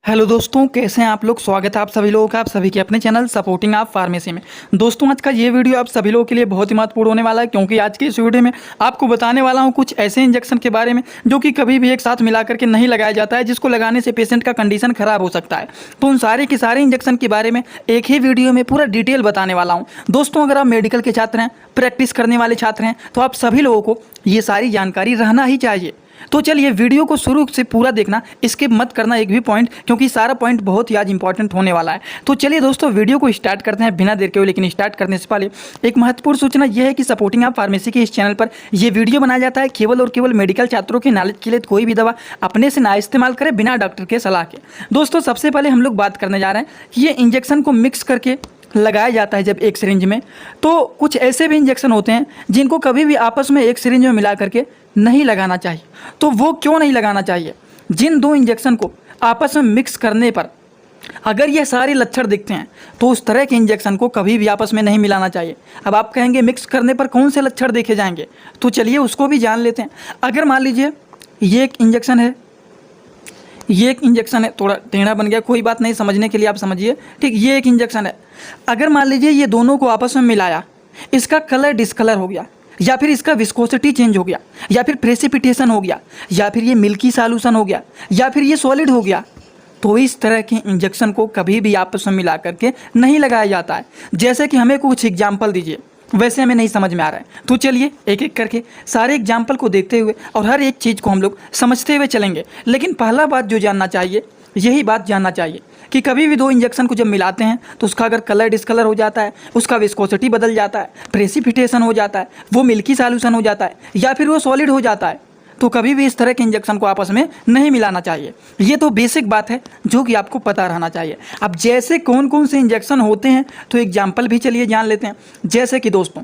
Hello दोस्तों, कैसे हैं आप लोग। स्वागत है आप सभी लोगों का आप सभी के अपने चैनल सपोर्टिंग आप फार्मेसी में। दोस्तों, आज का ये वीडियो आप सभी लोगों के लिए बहुत ही महत्वपूर्ण होने वाला है, क्योंकि आज के इस वीडियो में आपको बताने वाला हूं कुछ ऐसे इंजेक्शन के बारे में जो कि कभी भी एक साथ मिला करके नहीं लगाया जाता है, जिसको लगाने से पेशेंट का कंडीशन खराब हो सकता है। तो उन सारे के सारे इंजेक्शन के बारे में एक ही वीडियो में पूरा डिटेल बताने वाला हूँ। दोस्तों, अगर आप मेडिकल के छात्र हैं, प्रैक्टिस करने वाले छात्र हैं, तो आप सभी लोगों को ये सारी जानकारी रहना ही चाहिए। तो चलिए वीडियो को शुरू से पूरा देखना, स्किप मत करना एक भी पॉइंट, क्योंकि सारा पॉइंट बहुत ही आज इंपॉर्टेंट होने वाला है। तो चलिए दोस्तों, वीडियो को स्टार्ट करते हैं बिना देर के हुए। लेकिन स्टार्ट करने से पहले एक महत्वपूर्ण सूचना यह है कि सपोर्टिंग आप फार्मेसी के इस चैनल पर यह वीडियो बनाया जाता है केवल और केवल मेडिकल छात्रों के नॉलेज के लिए। कोई भी दवा अपने से ना इस्तेमाल करें बिना डॉक्टर के सलाह के। दोस्तों, सबसे पहले हम लोग बात करने जा रहे हैं कि ये इंजेक्शन को मिक्स करके लगाया जाता है जब एक सिरिंज में, तो कुछ ऐसे भी इंजेक्शन होते हैं जिनको कभी भी आपस में एक सिरिंज में मिला करके नहीं लगाना चाहिए। तो वो क्यों नहीं लगाना चाहिए? जिन दो इंजेक्शन को आपस में मिक्स करने पर अगर ये सारे लक्षण दिखते हैं तो उस तरह के इंजेक्शन को कभी भी आपस में नहीं मिलाना चाहिए। अब आप कहेंगे मिक्स करने पर कौन से लक्षण देखे जाएंगे, तो चलिए उसको भी जान लेते हैं। अगर मान लीजिए ये एक इंजेक्शन है, ये एक इंजेक्शन है, थोड़ा टेढ़ा बन गया, कोई बात नहीं, समझने के लिए आप समझिए, ठीक। ये एक इंजेक्शन है। अगर मान लीजिए ये दोनों को आपस में मिलाया, इसका कलर डिस्कलर हो गया, या फिर इसका विस्कोसिटी चेंज हो गया, या फिर प्रेसिपिटेशन हो गया, या फिर ये मिल्की सॉल्यूशन हो गया, या फिर ये सॉलिड हो गया, तो इस तरह के इंजेक्शन को कभी भी आपस में मिला करके नहीं लगाया जाता है। जैसे कि हमें कुछ एग्जाम्पल दीजिए, वैसे हमें नहीं समझ में आ रहा है, तो चलिए एक एक करके सारे एग्जाम्पल को देखते हुए और हर एक चीज़ को हम लोग समझते हुए चलेंगे। लेकिन पहला बात जो जानना चाहिए, यही बात जानना चाहिए कि कभी भी दो इंजेक्शन को जब मिलाते हैं तो उसका अगर कलर डिस्कलर हो जाता है, उसका विस्कोसिटी बदल जाता है, प्रेसिपिटेशन हो जाता है, वो मिल्की सॉल्यूशन हो जाता है, या फिर वो सॉलिड हो जाता है, तो कभी भी इस तरह के इंजेक्शन को आपस में नहीं मिलाना चाहिए। ये तो बेसिक बात है जो कि आपको पता रहना चाहिए। अब जैसे कौन कौन से इंजेक्शन होते हैं तो एग्जाम्पल भी चलिए जान लेते हैं। जैसे कि दोस्तों,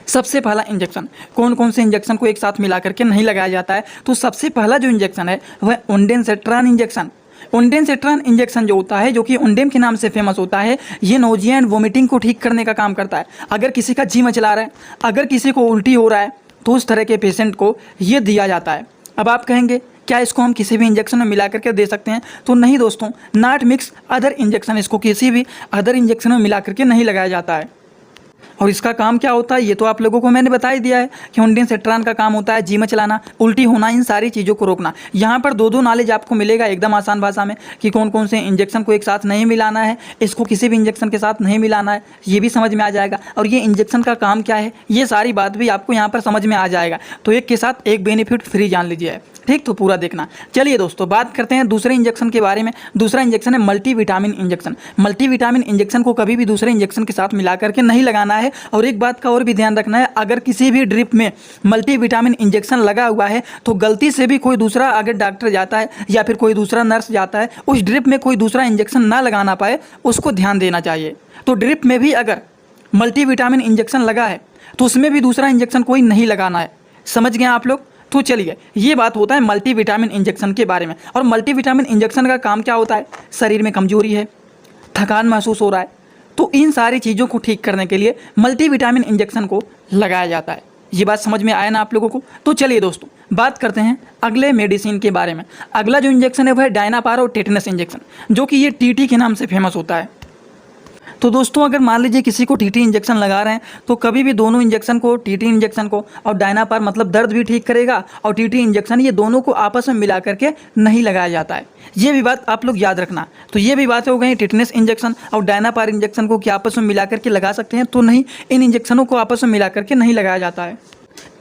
सबसे पहला इंजेक्शन, कौन कौन से इंजेक्शन को एक साथ मिला करके नहीं लगाया जाता है, तो सबसे पहला जो इंजेक्शन है वह ओंडेनसेट्रान इंजेक्शन। ओंडेनसेट्रान इंजेक्शन जो होता है, जो कि ओंडेम के नाम से फेमस होता है, ये नोजिया एंड वोमिटिंग को ठीक करने का काम करता है। अगर किसी का जी मचला रहा है, अगर किसी को उल्टी हो रहा है, तो उस तरह के पेशेंट को ये दिया जाता है। अब आप कहेंगे क्या इसको हम किसी भी इंजेक्शन में मिला करके दे सकते हैं, तो नहीं दोस्तों, नॉट मिक्स अदर इंजेक्शन, इसको किसी भी अदर इंजेक्शन में मिला करके नहीं लगाया जाता है। और इसका काम क्या होता है ये तो आप लोगों को मैंने बता ही दिया है कि ओंडेनसेट्रान का काम होता है जी मचलाना, उल्टी होना, इन सारी चीज़ों को रोकना। यहाँ पर दो नॉलेज आपको मिलेगा एकदम आसान भाषा में कि कौन कौन से इंजेक्शन को एक साथ नहीं मिलाना है, इसको किसी भी इंजेक्शन के साथ नहीं मिलाना है, ये भी समझ में आ जाएगा। और ये इंजेक्शन का काम क्या है, ये सारी बात भी आपको यहाँ पर समझ में आ जाएगा। तो एक के साथ एक बेनिफिट फ्री जान लीजिए, ठीक। तो पूरा देखना। चलिए दोस्तों, बात करते हैं दूसरे इंजेक्शन के बारे में। दूसरा इंजेक्शन है मल्टीविटामिन इंजेक्शन। मल्टीविटामिन इंजेक्शन को कभी भी दूसरे इंजेक्शन के साथ मिला करके नहीं लगाना है। और एक बात का और भी ध्यान रखना है, अगर किसी भी ड्रिप में मल्टीविटामिन इंजेक्शन लगा हुआ है तो गलती से भी कोई दूसरा अगर डॉक्टर जाता है या फिर कोई दूसरा नर्स जाता है, उस ड्रिप में कोई दूसरा इंजेक्शन ना लगाना पाए, उसको ध्यान देना चाहिए। तो ड्रिप में भी अगर मल्टीविटामिन इंजेक्शन लगा है तो उसमें भी दूसरा इंजेक्शन कोई नहीं लगाना है। समझ गए आप लोग? तो चलिए, ये बात होता है मल्टीविटामिन इंजेक्शन के बारे में। और मल्टीविटामिन इंजेक्शन का काम क्या होता है? शरीर में कमजोरी है, थकान महसूस हो रहा है, तो इन सारी चीज़ों को ठीक करने के लिए मल्टीविटामिन इंजेक्शन को लगाया जाता है। ये बात समझ में आया ना आप लोगों को? तो चलिए दोस्तों, बात करते हैं अगले मेडिसिन के बारे में। अगला जो इंजेक्शन है वह है डायनापार और टेटनस इंजेक्शन, जो कि ये टीटी के नाम से फेमस होता है। तो दोस्तों, अगर मान लीजिए किसी को टीटी इंजेक्शन लगा रहे हैं तो कभी भी दोनों इंजेक्शन को, टीटी इंजेक्शन को और डायनापार मतलब दर्द भी ठीक करेगा और टीटी इंजेक्शन, ये दोनों को आपस में मिला करके नहीं लगाया जाता है। ये भी बात आप लोग याद रखना। तो ये भी बातें हो गई, टिटनेस इंजेक्शन और डायनापार इंजेक्शन को क्या आपस में मिला करके लगा सकते हैं, तो नहीं, इन इंजेक्शनों को आपस में मिला करके नहीं लगाया जाता है।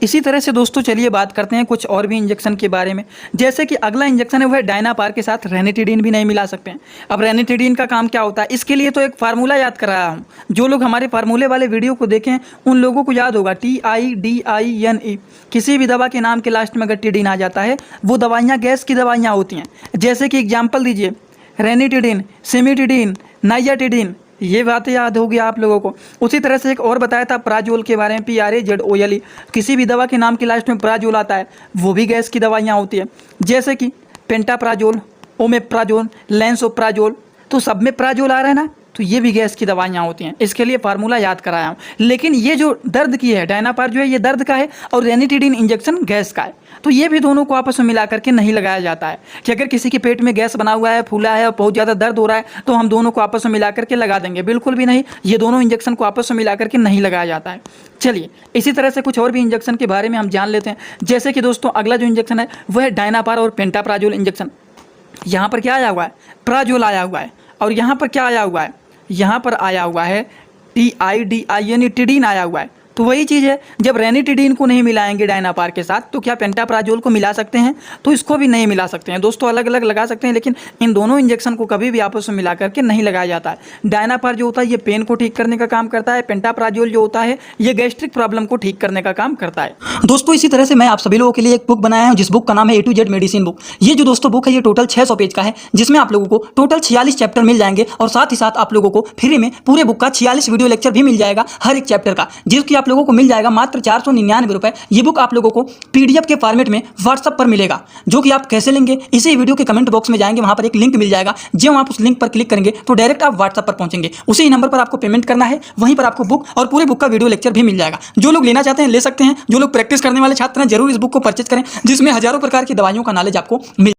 इसी तरह से दोस्तों, चलिए बात करते हैं कुछ और भी इंजेक्शन के बारे में। जैसे कि अगला इंजेक्शन है वह डायनापार के साथ रेनिटिडीन भी नहीं मिला सकते हैं। अब रेनिटिडीन का काम क्या होता है, इसके लिए तो एक फार्मूला याद कर रहा हूँ। जो लोग हमारे फार्मूले वाले वीडियो को देखें उन लोगों को याद होगा, TIDINE। किसी भी दवा के नाम के लास्ट में अगर टिडीन आ जाता है, वो दवाइयाँ गैस की दवाइयाँ होती हैं। जैसे कि एग्जाम्पल दीजिए, रेनिटिडीन, सिमिटिडीन, नाइजाटिडीन, ये बातें याद होगी आप लोगों को। उसी तरह से एक और बताया था प्राजोल के बारे में, PRAZOLE। किसी भी दवा के नाम के लास्ट में प्राजोल आता है, वो भी गैस की दवाइयाँ होती है। जैसे कि पेंटाप्राजोल, ओमेप्राजोल, लेंसोप्राजोल, तो सब में प्राजोल आ रहा है ना, तो ये भी गैस की दवाइयाँ होती हैं। इसके लिए फार्मूला याद कराया हूँ। लेकिन ये जो दर्द की है, डायनापार जो है ये दर्द का है और रेनिटिडीन इंजेक्शन गैस का है। तो ये भी दोनों को आपस में मिला करके नहीं लगाया जाता है कि अगर किसी के पेट में गैस बना हुआ है, फूला है और बहुत ज़्यादा दर्द हो रहा है तो हम दोनों को आपस में मिला करके लगा देंगे, बिल्कुल भी नहीं। ये दोनों इंजेक्शन को आपस में मिला करके नहीं लगाया जाता है। चलिए इसी तरह से कुछ और भी इंजेक्शन के बारे में हम जान लेते हैं। जैसे कि दोस्तों अगला जो इंजेक्शन है वह है डायनापार और पेंटाप्राजोल इंजेक्शन। यहाँ पर क्या आया हुआ है, प्राजोल आया हुआ है, और यहाँ पर क्या आया हुआ है, यहाँ पर आया हुआ है TIDIN आया हुआ है। तो वही चीज़ है, जब रेनिटिडीन को नहीं मिलाएंगे डायनापार के साथ तो क्या पेंटाप्राजोल को मिला सकते हैं, तो इसको भी नहीं मिला सकते हैं। दोस्तों अलग अलग लगा सकते हैं, लेकिन इन दोनों इंजेक्शन को कभी भी आपस में मिला करके नहीं लगाया जाता है। डायनापार जो होता है ये पेन को ठीक करने का काम करता है, पेंटाप्राजोल जो होता है ये गैस्ट्रिक प्रॉब्लम को ठीक करने का काम करता है। दोस्तों इसी तरह से मैं आप सभी लोगों के लिए एक बुक बनाया हूँ जिस बुक का नाम है A to Z medicine book. ये जो दोस्तों बुक है ये टोटल 600 पेज का है, जिसमें आप लोगों को टोटल 46 चैप्टर मिल जाएंगे और साथ ही साथ आप लोगों को फ्री में पूरे बुक का 46 वीडियो लेक्चर भी मिल जाएगा हर एक चैप्टर का, जिसकी आप लोगों को मिल जाएगा मात्र 499 रुपए। ये बुक आप लोगों को PDF के फॉर्मेट में व्हाट्सएप पर मिलेगा, जो कि आप कैसे लेंगे इसी वीडियो के कमेंट बॉक्स में जाएंगे, वहां पर एक लिंक मिल जाएगा। जब आप उस लिंक पर क्लिक करेंगे तो डायरेक्ट आप व्हाट्सएप पर पहुंचेंगे, उसी नंबर पर आपको पेमेंट करना है, वहीं पर आपको बुक और पूरे बुक का वीडियो लेक्चर भी मिल जाएगा। जो लोग लेना चाहते हैं ले सकते हैं, जो लोग प्रैक्टिस करने वाले छात्र हैं जरूर इस बुक को परचेज करें, जिसमें हजारों प्रकार की दवाइयों का नॉलेज आपको मिल।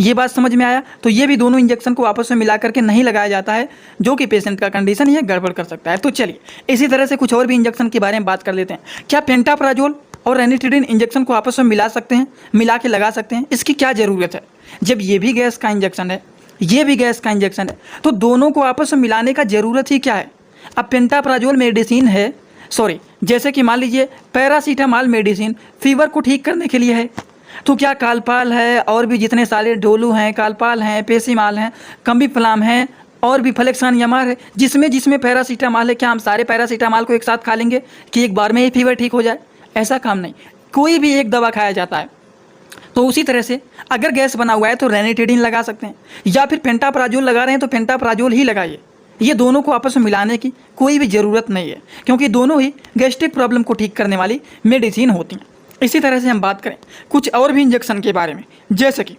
ये बात समझ में आया। तो ये भी दोनों इंजेक्शन को आपस में मिला करके नहीं लगाया जाता है, जो कि पेशेंट का कंडीशन ये गड़बड़ कर सकता है। तो चलिए इसी तरह से कुछ और भी इंजेक्शन के बारे में बात कर लेते हैं। क्या पेंटाप्राजोल और रेनिटिडीन इंजेक्शन को आपस में मिला सकते हैं, मिला के लगा सकते हैं? इसकी क्या ज़रूरत है? जब ये भी गैस का इंजेक्शन है, ये भी गैस का इंजेक्शन है, तो दोनों को आपस में मिलाने का ज़रूरत ही क्या है? अब पेंटाप्राजोल मेडिसिन है, जैसे कि मान लीजिए पैरासीटामॉल मेडिसिन फीवर को ठीक करने के लिए है, तो क्या कालपाल है और भी जितने सारे डोलू हैं, कालपाल हैं, पेसीमाल हैं, कम्बीफ्लाम हैं और भी फ्लेक्सान यमार है, जिसमें पैरासीटामॉल है, क्या हम सारे पैरासीटामॉल को एक साथ खा लेंगे कि एक बार में ही फीवर ठीक हो जाए? ऐसा काम नहीं, कोई भी एक दवा खाया जाता है। तो उसी तरह से अगर गैस बना हुआ है तो रेनिटिडीन लगा सकते हैं, या फिर पेंटाप्राजोल लगा रहे हैं तो पेंटाप्राजोल ही लगाइए। ये दोनों को आपस में मिलाने की कोई भी ज़रूरत नहीं है, क्योंकि दोनों ही गैस्ट्रिक प्रॉब्लम को ठीक करने वाली मेडिसिन होती हैं। इसी तरह से हम बात करें कुछ और भी इंजेक्शन के बारे में, जैसे कि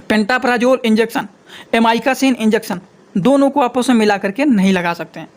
पेंटाप्राजोल इंजेक्शन, एमाइकासिन इंजेक्शन, दोनों को आपस में मिला करके नहीं लगा सकते हैं।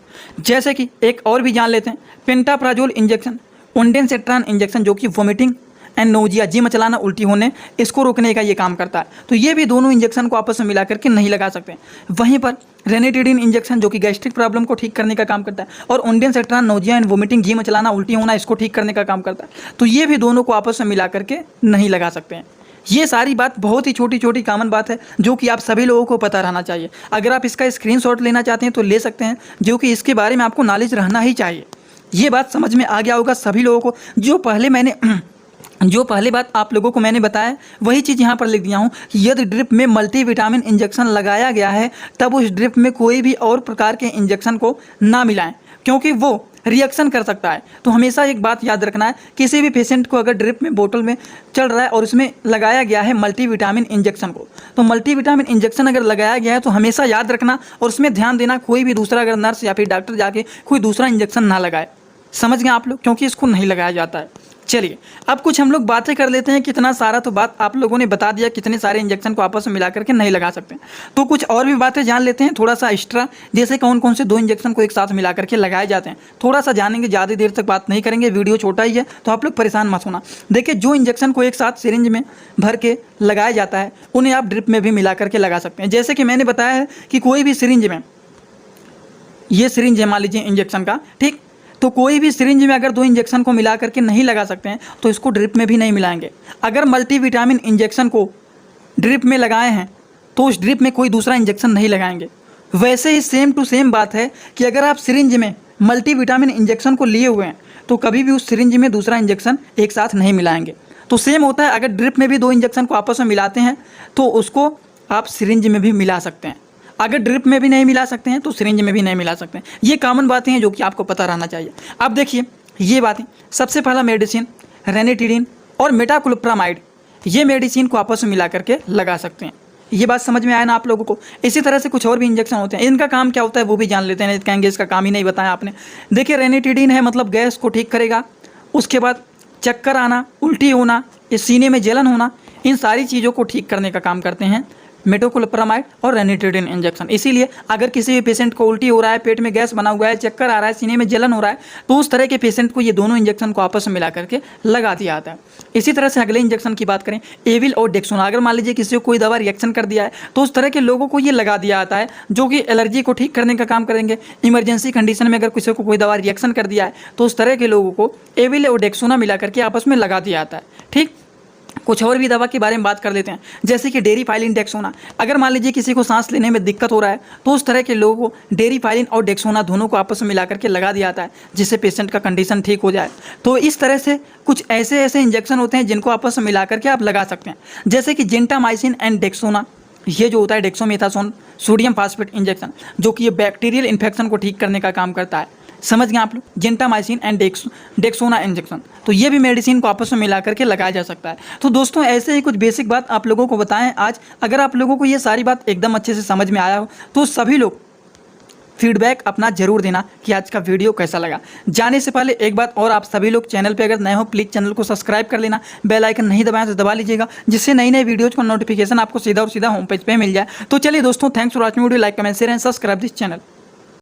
जैसे कि एक और भी जान लेते हैं, पेंटाप्राजोल इंजेक्शन ओंडेनसेट्रान इंजेक्शन, जो कि वोमिटिंग एंड नोजिया, जी मचलाना, उल्टी होने, इसको रोकने का ये काम करता है। तो ये भी दोनों इंजेक्शन को आपस में मिला करके नहीं लगा सकते। वहीं पर रेनिटिडीन इंजेक्शन जो कि गैस्ट्रिक प्रॉब्लम को ठीक करने का काम करता है, और ओंडेनसेट्रान नोजिया एंड वोमिटिंग, जी मचलाना, उल्टी होना, इसको ठीक करने का काम करता है। तो ये भी दोनों को आपस में मिला करके नहीं लगा सकते हैं। ये सारी बात बहुत ही छोटी छोटी कॉमन बात है, जो कि आप सभी लोगों को पता रहना चाहिए। अगर आप इसका स्क्रीनशॉट लेना चाहते हैं तो ले सकते हैं, जो कि इसके बारे में आपको नॉलेज रहना ही चाहिए। ये बात समझ में आ गया होगा सभी लोगों को। जो पहले बात आप लोगों को मैंने बताया वही चीज़ यहाँ पर लिख दिया हूँ। यदि ड्रिप में मल्टीविटामिन इंजेक्शन लगाया गया है तब उस ड्रिप में कोई भी और प्रकार के इंजेक्शन को ना मिलाएं, क्योंकि वो रिएक्शन कर सकता है। तो हमेशा एक बात याद रखना है, किसी भी पेशेंट को अगर ड्रिप में बोतल में चल रहा है और उसमें लगाया गया है मल्टीविटामिन इंजेक्शन को, तो मल्टीविटामिन इंजेक्शन अगर लगाया गया है तो हमेशा याद रखना और उसमें ध्यान देना, कोई भी दूसरा अगर नर्स या फिर डॉक्टर जाके कोई दूसरा इंजेक्शन ना लगाए। समझ गए आप लोग, क्योंकि इसको नहीं लगाया जाता है। चलिए अब कुछ हम लोग बातें कर लेते हैं। कितना सारा तो बात आप लोगों ने बता दिया, कितने सारे इंजेक्शन को आपस में मिला करके नहीं लगा सकते। तो कुछ और भी बातें जान लेते हैं थोड़ा सा एक्स्ट्रा, जैसे कौन कौन से दो इंजेक्शन को एक साथ मिला करके लगाए जाते हैं। थोड़ा सा जानेंगे, ज़्यादा देर तक बात नहीं करेंगे, वीडियो छोटा ही है तो आप लोग परेशान मत होना। देखिए जो इंजेक्शन को एक साथ सिरिंज में भर के लगाया जाता है उन्हें आप ड्रिप में भी मिला करके लगा सकते हैं। जैसे कि मैंने बताया है कि कोई भी सिरिंज में, ये सिरिंज है मान लीजिए इंजेक्शन का, ठीक, तो कोई भी सिरिंज में अगर दो इंजेक्शन को मिला करके नहीं लगा सकते हैं तो इसको ड्रिप में भी नहीं मिलाएंगे। अगर मल्टीविटामिन इंजेक्शन को ड्रिप में लगाए हैं तो उस ड्रिप में कोई दूसरा इंजेक्शन नहीं लगाएंगे। वैसे ही सेम टू सेम बात है कि अगर आप सिरिंज में मल्टीविटामिन इंजेक्शन को लिए हुए हैं तो कभी भी उस सिरिंज में दूसरा इंजेक्शन एक साथ नहीं मिलाएंगे। तो सेम होता है, अगर ड्रिप में भी दो इंजेक्शन को आपस में मिलाते हैं तो उसको आप सिरिंज में भी मिला सकते हैं। अगर ड्रिप में भी नहीं मिला सकते हैं तो सिरिंज में भी नहीं मिला सकते हैं। ये कॉमन बातें हैं जो कि आपको पता रहना चाहिए। अब देखिए ये बातें, सबसे पहला मेडिसिन रेनिटिडीन और मेटाक्लोप्रामाइड, ये मेडिसिन को आपस में मिला करके लगा सकते हैं। ये बात समझ में आया ना आप लोगों को। इसी तरह से कुछ और भी इंजेक्शन होते हैं, इनका काम क्या होता है वो भी जान लेते हैं। कहेंगे इसका काम ही नहीं बताया आपने। देखिए रेनिटिडीन है मतलब गैस को ठीक करेगा, उसके बाद चक्कर आना, उल्टी होना, सीने में जलन होना, इन सारी चीज़ों को ठीक करने का काम करते हैं मेटोक्लोप्रामाइड और रेनिट्रिडिन इंजेक्शन। इसीलिए अगर किसी भी पेशेंट को उल्टी हो रहा है, पेट में गैस बना हुआ है, चक्कर आ रहा है, सीने में जलन हो रहा है, तो उस तरह के पेशेंट को ये दोनों इंजेक्शन को आपस में मिला करके लगा दिया जाता है। इसी तरह से अगले इंजेक्शन की बात करें, एविल और डेक्सोना। अगर मान लीजिए किसी को कोई दवा रिएक्शन कर दिया है तो उस तरह के लोगों को ये लगा दिया जाता है, जो कि एलर्जी को ठीक करने का काम करेंगे। इमरजेंसी कंडीशन में अगर किसी को कोई दवा रिएक्शन कर दिया है तो उस तरह के लोगों को एविल और डेक्सोना मिला करके आपस में लगा दिया जाता है। ठीक, कुछ और भी दवा के बारे में बात कर लेते हैं, जैसे कि डेरिफाइलिन डेक्सोना। अगर मान लीजिए किसी को सांस लेने में दिक्कत हो रहा है तो उस तरह के लोगों को डेरिफाइलिन और डेक्सोना दोनों को आपस में मिलाकर के लगा दिया जाता है, जिससे पेशेंट का कंडीशन ठीक हो जाए। तो इस तरह से कुछ ऐसे इंजेक्शन होते हैं जिनको आपस में मिलाकर के आप लगा सकते हैं, जैसे कि जेंटामाइसिन एंड डेक्सोना। ये जो होता है डेक्सोमेथासोन सोडियम फास्फेट इंजेक्शन, जो कि ये बैक्टीरियल इन्फेक्शन को ठीक करने का काम करता है। समझ गए आप लोग, जेंटामाइसिन एंड डेक्सोना इंजेक्शन। तो ये भी मेडिसिन को आपस में मिला करके लगाया जा सकता है। तो दोस्तों ऐसे ही कुछ बेसिक बात आप लोगों को बताएं आज। अगर आप लोगों को ये सारी बात एकदम अच्छे से समझ में आया हो तो सभी लोग फीडबैक अपना जरूर देना कि आज का वीडियो कैसा लगा। जाने से पहले एक बात और, आप सभी लोग चैनल पे अगर नए हो प्लीज़ चैनल को सब्सक्राइब कर लेना, बेल आइकन नहीं दबाएं तो दबा लीजिएगा, जिससे नई नई वीडियोज़ का नोटिफिकेशन आपको सीधा और सीधा होम पेज पे मिल जाए। तो चलिए दोस्तों, thanks for watching video, like comment share and subscribe this channel.